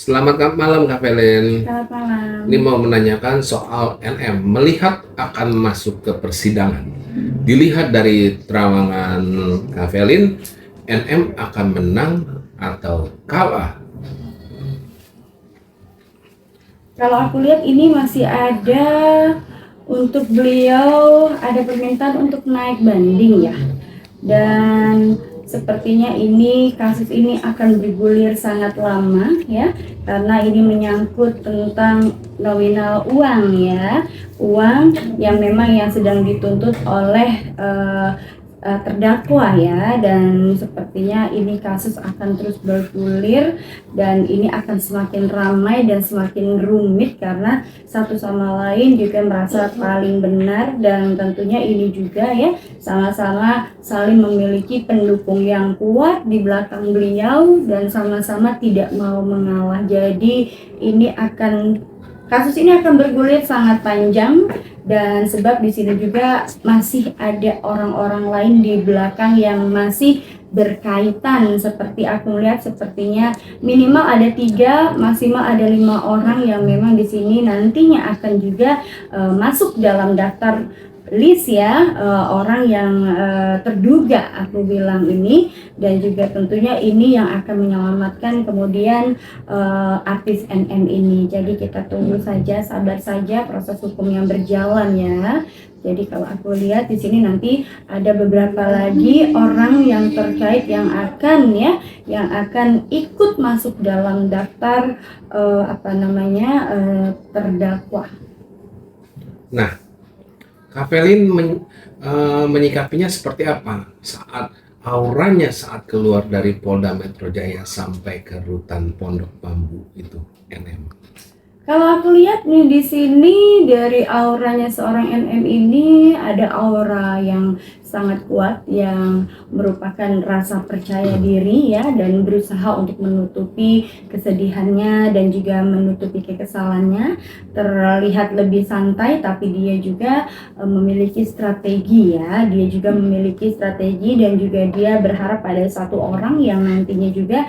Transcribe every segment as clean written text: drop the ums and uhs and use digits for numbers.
Selamat malam Kak Velen. Selamat malam. Ini mau menanyakan soal NM. Melihat akan masuk ke persidangan. Dilihat dari terawangan Kak Velen, NM akan menang atau kalah? Kalau aku lihat ini masih ada untuk beliau ada permintaan untuk naik banding ya. Dan sepertinya kasus ini akan bergulir sangat lama ya, karena ini menyangkut tentang nominal uang ya, uang yang memang yang sedang dituntut oleh terdakwa ya, dan sepertinya ini kasus akan terus bergulir dan ini akan semakin ramai dan semakin rumit karena satu sama lain juga merasa paling benar, dan tentunya ini juga ya sama-sama saling memiliki pendukung yang kuat di belakang beliau dan sama-sama tidak mau mengalah. Jadi kasus ini akan bergulir sangat panjang, dan sebab di sini juga masih ada orang-orang lain di belakang yang masih berkaitan. Seperti aku melihat sepertinya minimal ada 3, maksimal ada 5 orang yang memang di sini nantinya akan juga masuk dalam daftar list ya, orang yang terduga aku bilang ini, dan juga tentunya ini yang akan menyelamatkan kemudian artis NM ini. Jadi kita tunggu saja, sabar saja proses hukum yang berjalan ya. Jadi kalau aku lihat di sini nanti ada beberapa lagi orang yang terkait yang akan ikut masuk dalam daftar terdakwa. Nah, Kak Velen menyikapinya seperti apa saat auranya saat keluar dari Polda Metro Jaya sampai ke rutan Pondok Bambu itu NM? Kalau aku lihat nih di sini dari auranya seorang NM ini ada aura yang sangat kuat yang merupakan rasa percaya diri ya, dan berusaha untuk menutupi kesedihannya dan juga menutupi kekesalannya. Terlihat lebih santai tapi dia juga memiliki strategi ya, dan juga dia berharap pada satu orang yang nantinya juga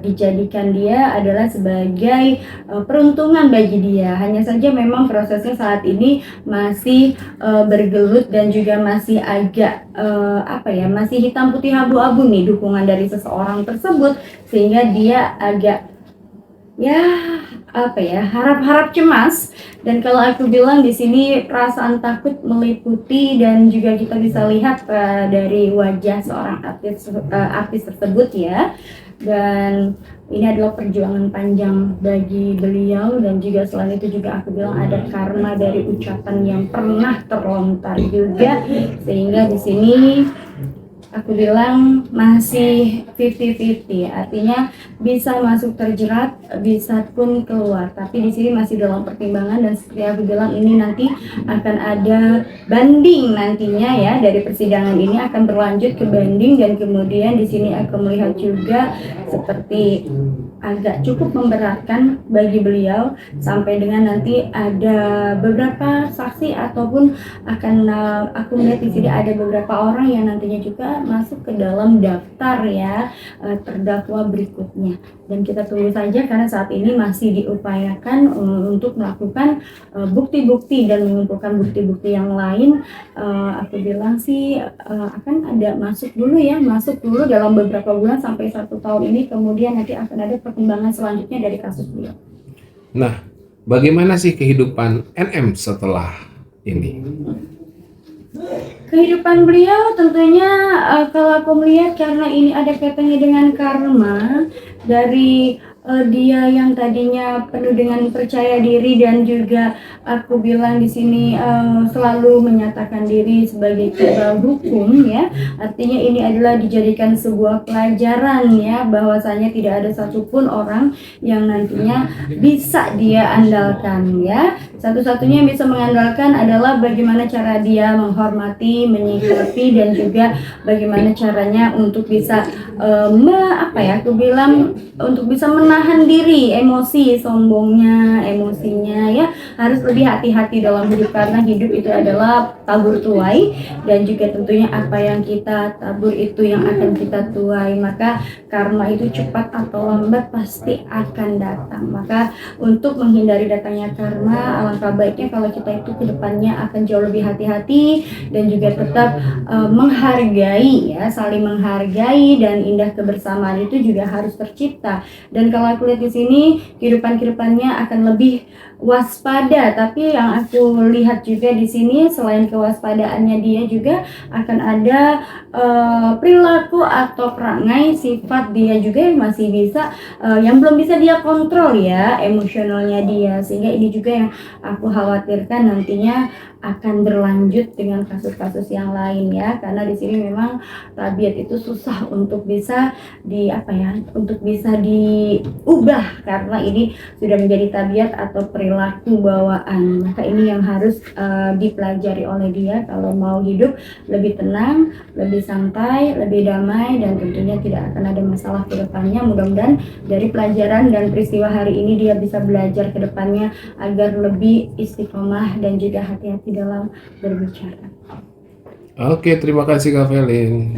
dijadikan dia adalah sebagai peruntungan bagi dia. Hanya saja memang prosesnya saat ini masih bergelut dan juga masih agak masih hitam putih abu-abu nih dukungan dari seseorang tersebut, sehingga dia agak harap-harap cemas. Dan kalau aku bilang di sini perasaan takut meliputi, dan juga kita bisa lihat dari wajah seorang artis tersebut ya. Dan ini adalah perjuangan panjang bagi beliau, dan juga selain itu juga aku bilang ada karma dari ucapan yang pernah terlontar juga, sehingga di sini aku bilang masih 50-50, artinya bisa masuk terjerat, bisa pun keluar. Tapi di sini masih dalam pertimbangan, dan seperti aku bilang ini nanti akan ada banding nantinya ya, dari persidangan ini akan berlanjut ke banding, dan kemudian di sini aku melihat juga seperti agak cukup memberatkan bagi beliau sampai dengan nanti ada beberapa saksi ataupun aku melihat di sini ada beberapa orang yang nantinya juga masuk ke dalam daftar ya terdakwa berikutnya. Dan kita tunggu saja karena saat ini masih diupayakan untuk melakukan bukti-bukti dan mengumpulkan bukti-bukti yang lain. Aku bilang sih akan ada masuk dulu dalam beberapa bulan sampai 1 tahun ini, kemudian nanti akan ada perkembangan selanjutnya dari kasus beliau. Nah, bagaimana sih kehidupan NM setelah ini? Kehidupan beliau tentunya kalau aku melihat karena ini ada kaitannya dengan karma dari dia yang tadinya penuh dengan percaya diri, dan juga aku bilang di sini selalu menyatakan diri sebagai kebal hukum ya. Artinya ini adalah dijadikan sebuah pelajaran ya, bahwasanya tidak ada satupun orang yang nantinya bisa dia andalkan ya. Satu-satunya yang bisa mengandalkan adalah bagaimana cara dia menghormati, menyikapi, dan juga bagaimana caranya untuk bisa untuk bisa menahan menahan diri emosi, sombongnya, emosinya ya, harus lebih hati-hati dalam hidup karena hidup itu adalah tabur tuai dan juga tentunya apa yang kita tabur itu yang akan kita tuai. Maka karma itu cepat atau lambat pasti akan datang. Maka untuk menghindari datangnya karma, alangkah baiknya kalau kita itu kedepannya akan jauh lebih hati-hati dan juga tetap menghargai ya, saling menghargai, dan indah kebersamaan itu juga harus tercipta. Dan kalau aku lihat di sini kehidupannya akan lebih waspada, tapi yang aku lihat juga di sini selain kewaspadaannya dia juga akan ada perilaku atau perangai sifat dia juga yang masih bisa yang belum bisa dia kontrol ya, emosionalnya dia, sehingga ini juga yang aku khawatirkan nantinya akan berlanjut dengan kasus-kasus yang lain ya, karena di sini memang tabiat itu susah untuk bisa untuk bisa diubah karena ini sudah menjadi tabiat atau perilaku bawaan. Maka ini yang harus dipelajari oleh dia kalau mau hidup lebih tenang, lebih santai, lebih damai, dan tentunya tidak akan ada masalah ke depannya. Mudah-mudahan dari pelajaran dan peristiwa hari ini dia bisa belajar ke depannya agar lebih istiqomah dan juga hati-hati dalam berbicara. Oke, terima kasih Kak Felin.